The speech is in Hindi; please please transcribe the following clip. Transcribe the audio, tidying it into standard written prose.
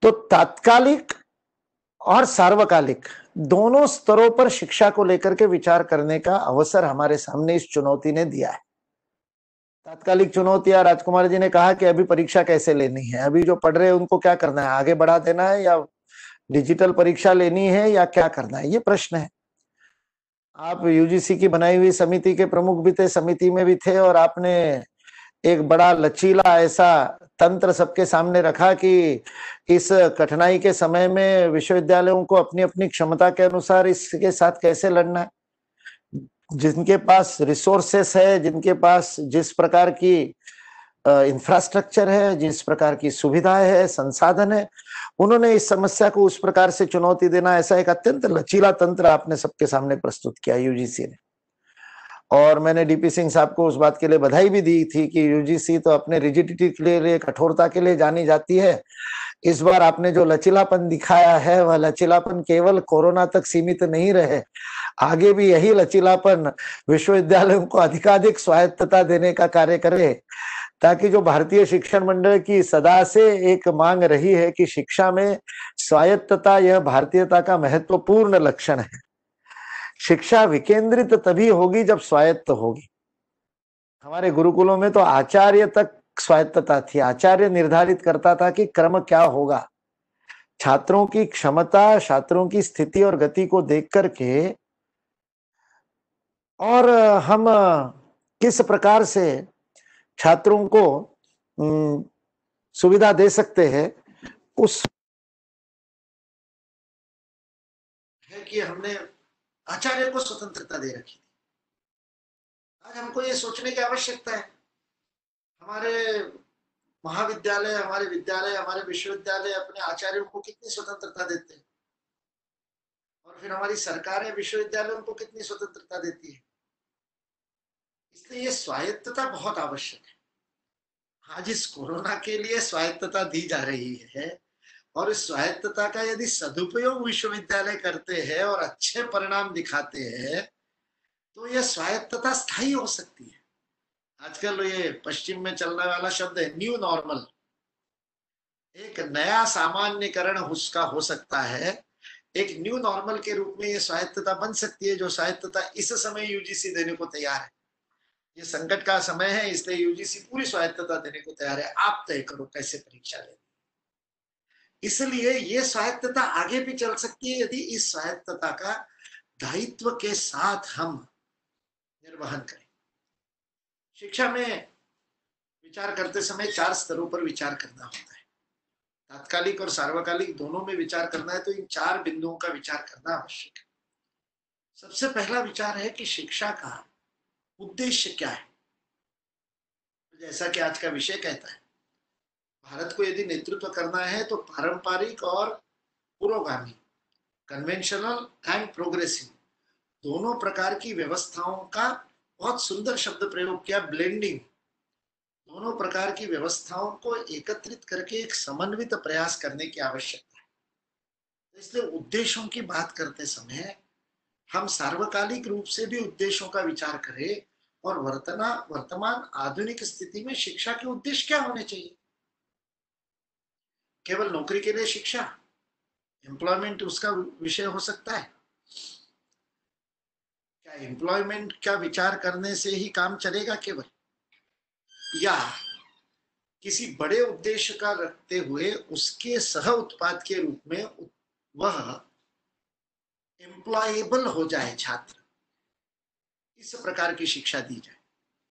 तो तात्कालिक और सार्वकालिक दोनों स्तरों पर शिक्षा को लेकर के विचार करने का अवसर हमारे सामने इस चुनौती ने दिया है। तात्कालिक चुनौतियां, राजकुमार जी ने कहा कि अभी परीक्षा कैसे लेनी है, अभी जो पढ़ रहे हैं उनको क्या करना है, आगे बढ़ा देना है या डिजिटल परीक्षा लेनी है या क्या करना है, ये प्रश्न है। आप यूजीसी की बनाई हुई समिति के प्रमुख भी थे, समिति में भी थे, और आपने एक बड़ा लचीला ऐसा तंत्र सबके सामने रखा कि इस कठिनाई के समय में विश्वविद्यालयों को अपनी अपनी क्षमता के अनुसार इसके साथ कैसे लड़ना है। जिनके पास रिसोर्सेस है, जिनके पास जिस प्रकार की इंफ्रास्ट्रक्चर है, जिस प्रकार की सुविधाएं है, संसाधन है, उन्होंने इस समस्या को उस प्रकार से चुनौती देना, ऐसा एक अत्यंत लचीला तंत्र आपने सबके सामने प्रस्तुत किया यूजीसी ने। और मैंने डीपी सिंह साहब को उस बात के लिए बधाई भी दी थी कि यूजीसी तो अपने रिजिडिटी के लिए, कठोरता के लिए जानी जाती है। इस बार आपने जो लचीलापन दिखाया है, वह लचीलापन केवल कोरोना तक सीमित नहीं रहे, आगे भी यही लचीलापन विश्वविद्यालयों को अधिकाधिक स्वायत्तता देने का कार्य करे, ताकि जो भारतीय शिक्षण मंडल की सदा से एक मांग रही है कि शिक्षा में स्वायत्तता यह भारतीयता का महत्वपूर्ण लक्षण है। शिक्षा विकेंद्रित तभी होगी जब स्वायत्त होगी। हमारे गुरुकुलों में तो आचार्य तक स्वायत्तता थी, आचार्य निर्धारित करता था कि क्रम क्या होगा। छात्रों की क्षमता, छात्रों की स्थिति और गति को देख करके और हम किस प्रकार से छात्रों को सुविधा दे सकते हैं, उस है कि हमने आचार्य को स्वतंत्रता दे रखी थी। आज हमको ये सोचने की आवश्यकता है, हमारे महाविद्यालय, हमारे विद्यालय, हमारे विश्वविद्यालय अपने आचार्यों को कितनी स्वतंत्रता देते हैं, और फिर हमारी सरकारें विश्वविद्यालयों को कितनी स्वतंत्रता देती है। इसलिए ये स्वायत्तता बहुत आवश्यक है। आज इस कोरोना के लिए स्वायत्तता दी जा रही है, और इस स्वायत्तता का यदि सदुपयोग विश्वविद्यालय करते हैं और अच्छे परिणाम दिखाते हैं, तो यह स्वायत्तता स्थायी हो सकती है। आजकल ये पश्चिम में चलने वाला शब्द है न्यू नॉर्मल, एक नया सामान्यकरण उसका हो सकता है। एक न्यू नॉर्मल के रूप में ये स्वायत्तता बन सकती है, जो स्वायत्तता इस समय यूजीसी देने को तैयार है। ये संकट का समय है, इसलिए यूजीसी पूरी स्वायत्तता देने को तैयार है। आप तय करो कैसे परीक्षा लेनी। इसलिए ये स्वायत्तता आगे भी चल सकती है यदि इस स्वायत्तता का दायित्व के साथ हम निर्वहन करें। शिक्षा में विचार करते समय 4 स्तरों पर विचार करना होता है। तात्कालिक और सार्वकालिक दोनों में विचार करना है, तो इन 4 बिंदुओं का विचार करना आवश्यक है। सबसे पहला विचार है कि शिक्षा का उद्देश्य क्या है। जैसा कि आज का विषय कहता है, भारत को यदि नेतृत्व करना है तो पारंपरिक और पुरोगामी, कन्वेंशनल एंड प्रोग्रेसिव, दोनों प्रकार की व्यवस्थाओं का बहुत सुंदर शब्द प्रयोग किया, ब्लेंडिंग, दोनों प्रकार की व्यवस्थाओं को एकत्रित करके एक समन्वित प्रयास करने की आवश्यकता है। इसलिए उद्देश्यों की बात करते समय हम सार्वकालिक रूप से भी उद्देश्यों का विचार करें, और वर्तमान आधुनिक स्थिति में शिक्षा के उद्देश्य क्या होने चाहिए। केवल नौकरी के लिए शिक्षा, एम्प्लॉयमेंट उसका विषय हो सकता है क्या? एम्प्लॉयमेंट का विचार करने से ही काम चलेगा केवल, या किसी बड़े उद्देश्य का रखते हुए उसके सह उत्पाद के रूप में वह एम्प्लॉयबल हो जाए छात्र, इस प्रकार की शिक्षा दी जाए।